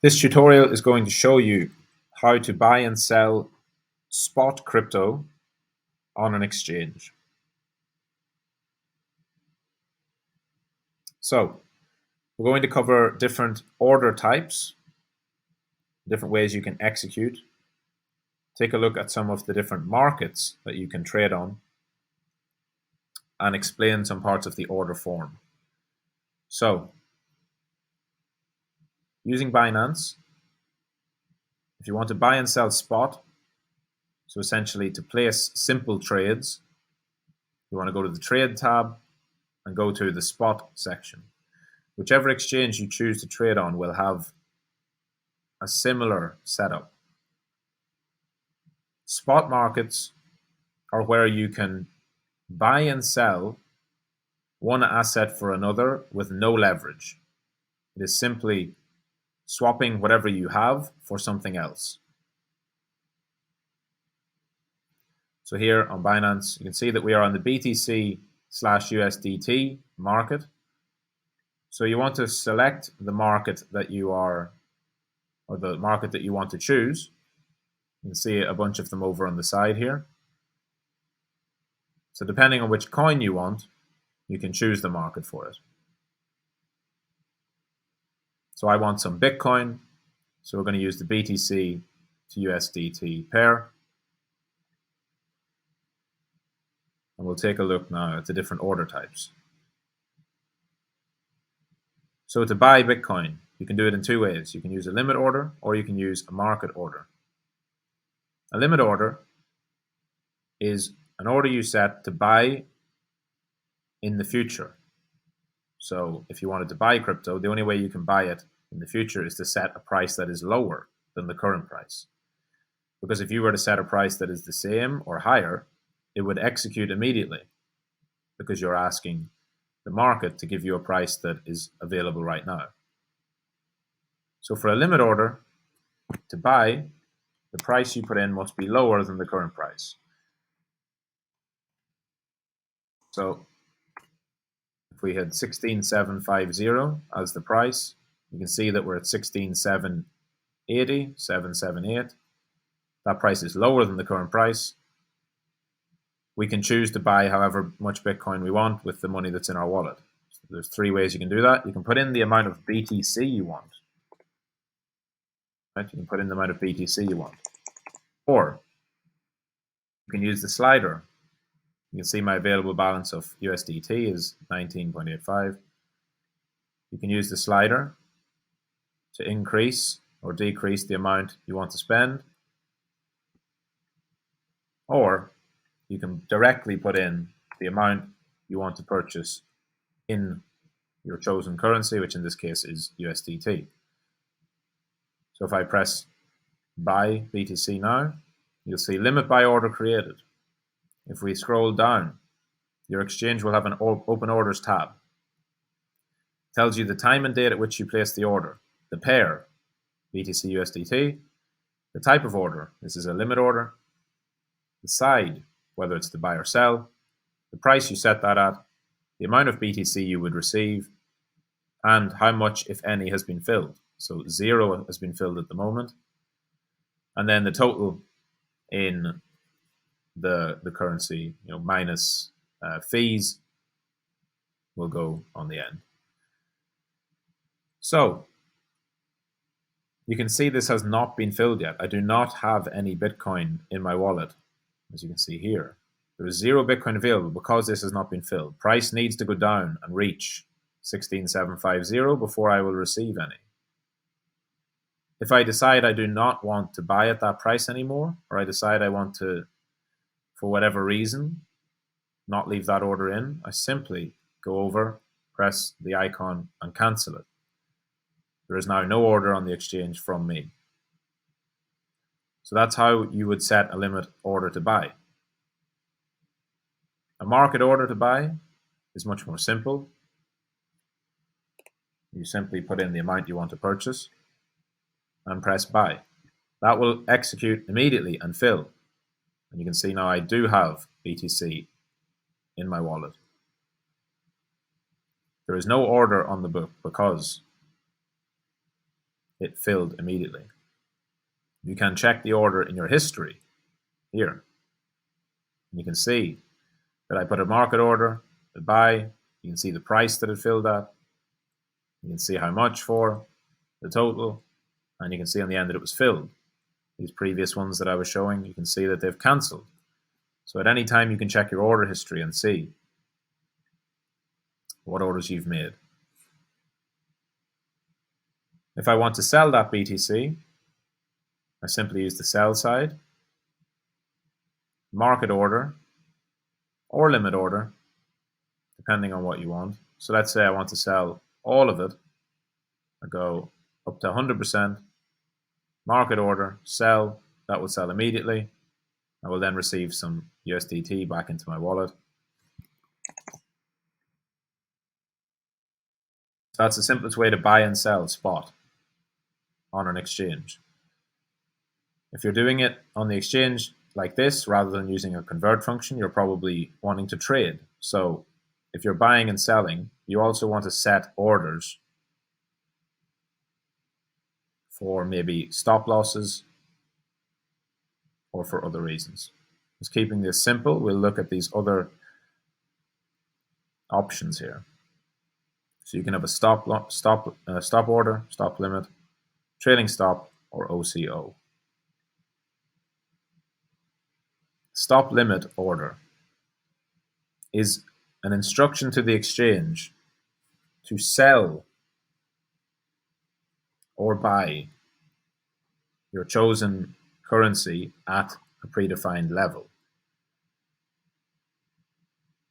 This tutorial is going to show you how to buy and sell spot crypto on an exchange. So we're going to cover different order types, different ways you can execute, take a look at some of the different markets that you can trade on, and explain some parts of the order form. So using Binance, if you want to buy and sell spot, so essentially to place simple trades, you want to go to the Trade tab and go to the Spot section. Whichever exchange you choose to trade on will have a similar setup. Spot markets are where you can buy and sell one asset for another with no leverage. It is simply swapping whatever you have for something else. So here on Binance, you can see that we are on the BTC/USDT market. So you want to select the market that you are, or the market that you want to choose. You can see a bunch of them over on the side here. So depending on which coin you want, you can choose the market for it. So I want some Bitcoin, so we're going to use the BTC to USDT pair. And we'll take a look now at the different order types. So to buy Bitcoin, you can do it in two ways. You can use a limit order or you can use a market order. A limit order is an order you set to buy in the future. So if you wanted to buy crypto, the only way you can buy it in the future is to set a price that is lower than the current price. Because if you were to set a price that is the same or higher, it would execute immediately because you're asking the market to give you a price that is available right now. So for a limit order, to buy, the price you put in must be lower than the current price. So if we had 16,750 as the price, you can see that we're at 16,780, 778. That price is lower than the current price. We can choose to buy however much Bitcoin we want with the money that's in our wallet. So there's three ways you can do that. You can put in the amount of BTC you want. Right? You can put in the amount of BTC you want. Or you can use the slider. You can see my available balance of USDT is 19.85. You can use the slider to increase or decrease the amount you want to spend. Or you can directly put in the amount you want to purchase in your chosen currency, which in this case is USDT. So if I press buy BTC now, you'll see limit buy order created. If we scroll down, your exchange will have an open orders tab. It tells you the time and date at which you place the order, the pair, BTC USDT, the type of order, this is a limit order, the side, whether it's to buy or sell, the price you set that at, the amount of BTC you would receive, and how much, if any, has been filled. So 0 has been filled at the moment. And then the total in the currency, minus fees, will go on the end. So you can see this has not been filled yet. I do not have any Bitcoin in my wallet, as you can see here. There is 0 Bitcoin available because this has not been filled. Price needs to go down and reach 16,750 before I will receive any. If I decide I do not want to buy at that price anymore, or I decide I want to, for whatever reason, not leave that order in, I simply go over, press the icon, and cancel it. There is now no order on the exchange from me. So that's how you would set a limit order to buy. A market order to buy is much more simple. You simply put in the amount you want to purchase and press buy. That will execute immediately and fill. And you can see now I do have BTC in my wallet. There is no order on the book because it filled immediately. You can check the order in your history here. You can see that I put a market order, the buy, you can see the price that it filled at, you can see how much for, the total, and you can see on the end that it was filled. These previous ones that I was showing, you can see that they've cancelled. So at any time you can check your order history and see what orders you've made. If I want to sell that BTC, I simply use the sell side, market order, or limit order, depending on what you want. So let's say I want to sell all of it. I go up to 100%, market order, sell, that will sell immediately. I will then receive some USDT back into my wallet. So that's the simplest way to buy and sell spot on an exchange. If you're doing it on the exchange like this, rather than using a convert function, you're probably wanting to trade. So if you're buying and selling, you also want to set orders for maybe stop losses or for other reasons. Just keeping this simple, we'll look at these other options here. So you can have a stop order, stop limit, trailing stop, or OCO. Stop limit order is an instruction to the exchange to sell or buy your chosen currency at a predefined level.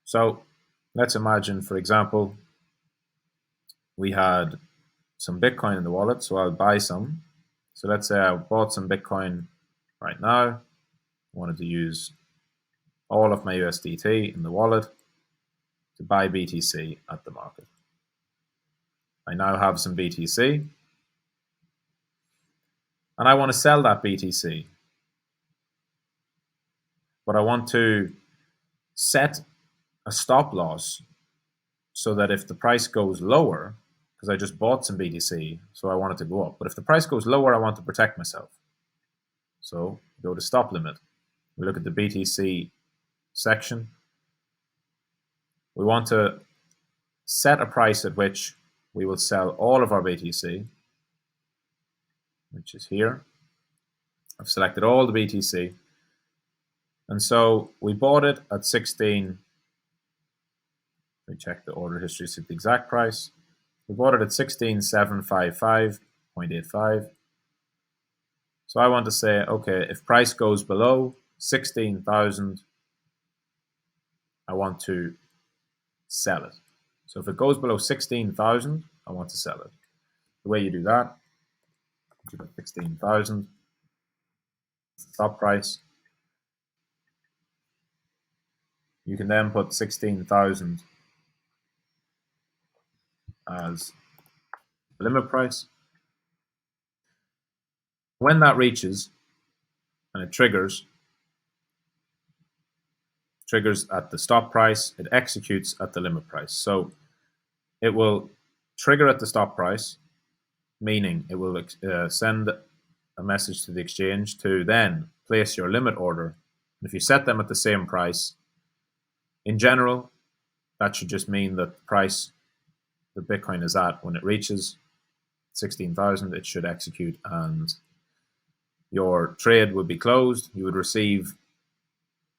So let's imagine, for example, we had some Bitcoin in the wallet, so I'll buy some. So let's say I bought some Bitcoin right now. I wanted to use all of my USDT in the wallet to buy BTC at the market. I now have some BTC, and I want to sell that BTC. But I want to set a stop loss so that if the price goes lower, because I just bought some BTC, so I want it to go up. But if the price goes lower, I want to protect myself. So go to stop limit. We look at the BTC section. We want to set a price at which we will sell all of our BTC, which is here. I've selected all the BTC. And so we bought it at 16. We check the order history to see the exact price. We bought it at 16,755.85. So I want to say, okay, if price goes below 16,000, I want to sell it. So if it goes below 16,000, I want to sell it. The way you do that, you put 16,000, stop price. You can then put 16,000 as the limit price. When that reaches and it triggers at the stop price, it executes at the limit price. So it will trigger at the stop price, meaning it will send a message to the exchange to then place your limit order. If you set them at the same price, in general, that should just mean that the price that Bitcoin is at when it reaches 16,000, it should execute and your trade would be closed. You would receive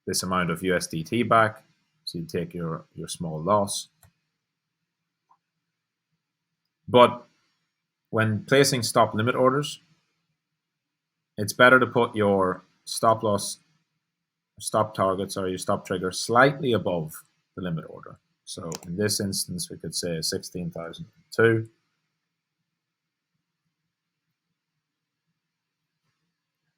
this amount of USDT back. So you take your small loss. But when placing stop limit orders, it's better to put your stop loss, stop targets, or your stop trigger slightly above the limit order. So in this instance, we could say 16,002.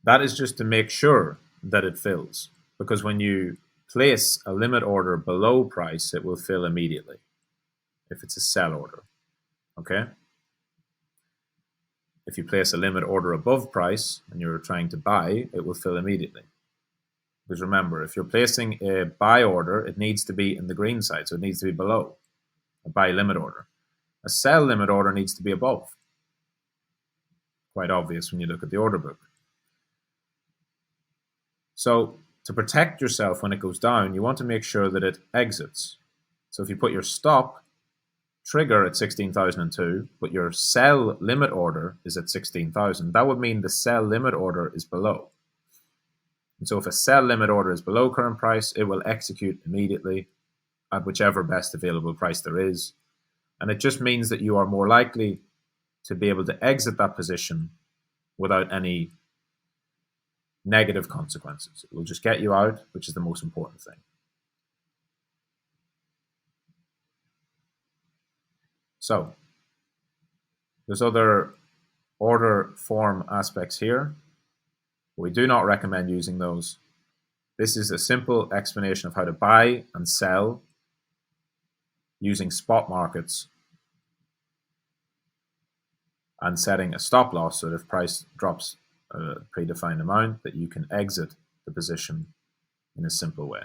That is just to make sure that it fills, because when you place a limit order below price, it will fill immediately if it's a sell order, okay? If you place a limit order above price and you're trying to buy, it will fill immediately. Because remember, if you're placing a buy order, it needs to be in the green side, so it needs to be below a buy limit order. A sell limit order needs to be above. quite obvious when you look at the order book. So to protect yourself when it goes down, you want to make sure that it exits. So if you put your stop trigger at 16,002, but your sell limit order is at 16,000, that would mean the sell limit order is below. And so if a sell limit order is below current price, it will execute immediately at whichever best available price there is. And it just means that you are more likely to be able to exit that position without any negative consequences. It will just get you out, which is the most important thing. So there's other order form aspects here. We do not recommend using those. This is a simple explanation of how to buy and sell using spot markets and setting a stop loss so that if price drops a predefined amount, that you can exit the position in a simple way.